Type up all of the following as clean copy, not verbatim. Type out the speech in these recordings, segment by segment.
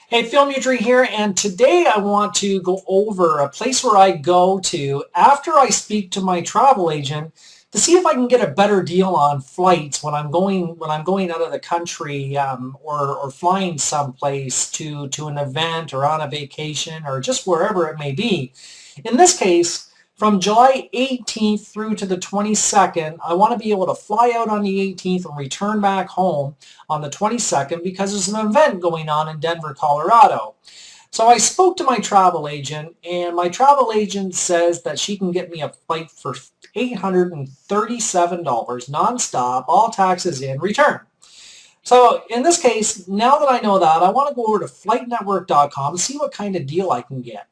Hey, Phil Mudry here, and today I want to go over a place where I go to after I speak to my travel agent to see if I can get a better deal on flights when I'm going out of the country, or flying someplace to an event or on a vacation or just wherever it may be. In this case, from July 18th through to the 22nd, I want to be able to fly out on the 18th and return back home on the 22nd because there's an event going on in Denver, Colorado. So I spoke to my travel agent, and my travel agent says that she can get me a flight for $837 nonstop, all taxes in, return. So in this case, now that I know that, I want to go over to flightnetwork.com and see what kind of deal I can get.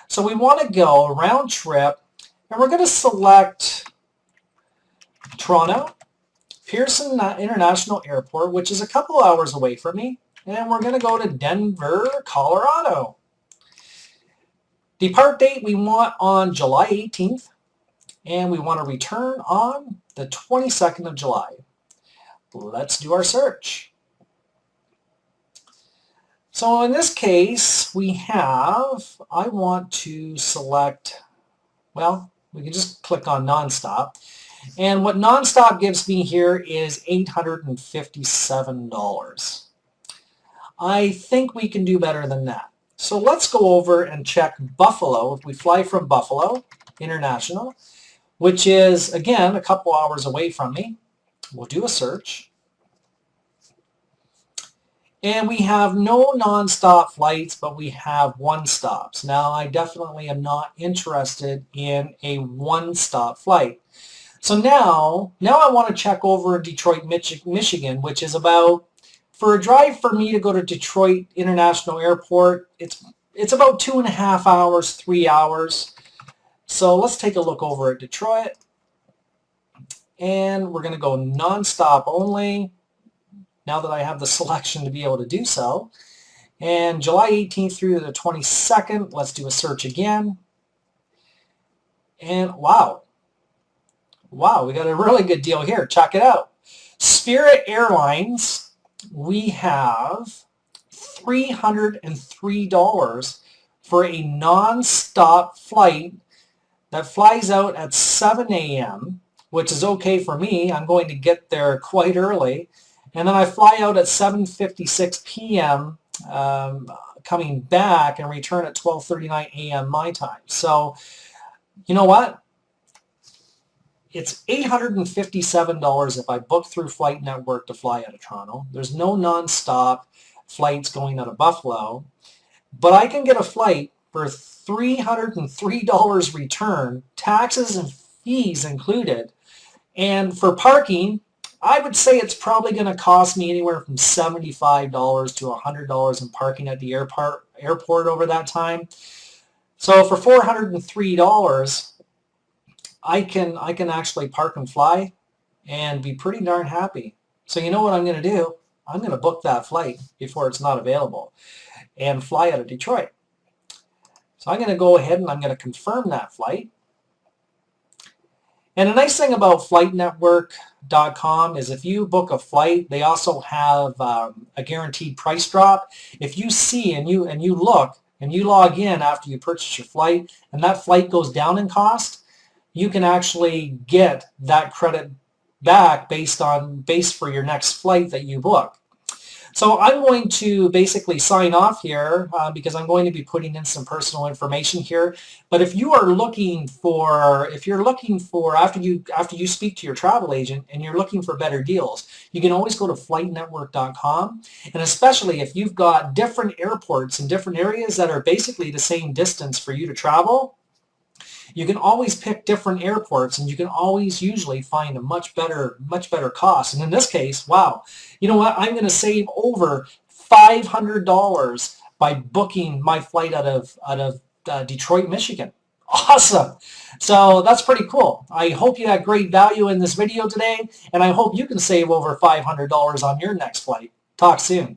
So we want to go round trip, and we're going to select Toronto, Pearson International Airport, which is a couple hours away from me, and we're going to go to Denver, Colorado. Depart date we want on July 18th, and we want to return on the 22nd of July. Let's do our search. So in this case, I want to select, well, we can just click on nonstop. And what nonstop gives me here is $857. I think we can do better than that. So let's go over and check Buffalo. If we fly from Buffalo International, which is, again, a couple hours away from me, we'll do a search. And we have no nonstop flights, but we have one-stops. Now, I definitely am not interested in a one-stop flight. So now I want to check over Detroit, Michigan, which is about, for a drive for me to go to Detroit International Airport, it's about 2.5 hours, 3 hours. So let's take a look over at Detroit. And we're going to go nonstop only, now that I have the selection to be able to do so. And July 18th through the 22nd, let's do a search again. And wow, we got a really good deal here. Check it out. Spirit Airlines, we have $303 for a non-stop flight that flies out at 7 a.m., which is okay for me. I'm going to get there quite early. And then I fly out at 7:56 p.m., coming back, and return at 12:39 a.m. my time. So, you know what? It's $857 if I book through Flight Network to fly out of Toronto. There's no nonstop flights going out of Buffalo. But I can get a flight for $303 return, taxes and fees included. And for parking, I would say it's probably going to cost me anywhere from $75 to $100 in parking at the airport over that time. So for $403, I can actually park and fly and be pretty darn happy. So you know what I'm going to do? I'm going to book that flight before it's not available and fly out of Detroit. So I'm going to go ahead and I'm going to confirm that flight. And the nice thing about flightnetwork.com is if you book a flight, they also have a guaranteed price drop. If you see and you look and you log in after you purchase your flight and that flight goes down in cost, you can actually get that credit back based for your next flight that you book. So I'm going to basically sign off here because I'm going to be putting in some personal information here. But if you're looking for after you speak to your travel agent and you're looking for better deals, you can always go to flightnetwork.com. And especially if you've got different airports in different areas that are basically the same distance for you to travel, you can always pick different airports, and you can always usually find a much better cost. And in this case, wow, you know what? I'm going to save over $500 by booking my flight out of Detroit, Michigan. Awesome. So that's pretty cool. I hope you had great value in this video today, and I hope you can save over $500 on your next flight. Talk soon.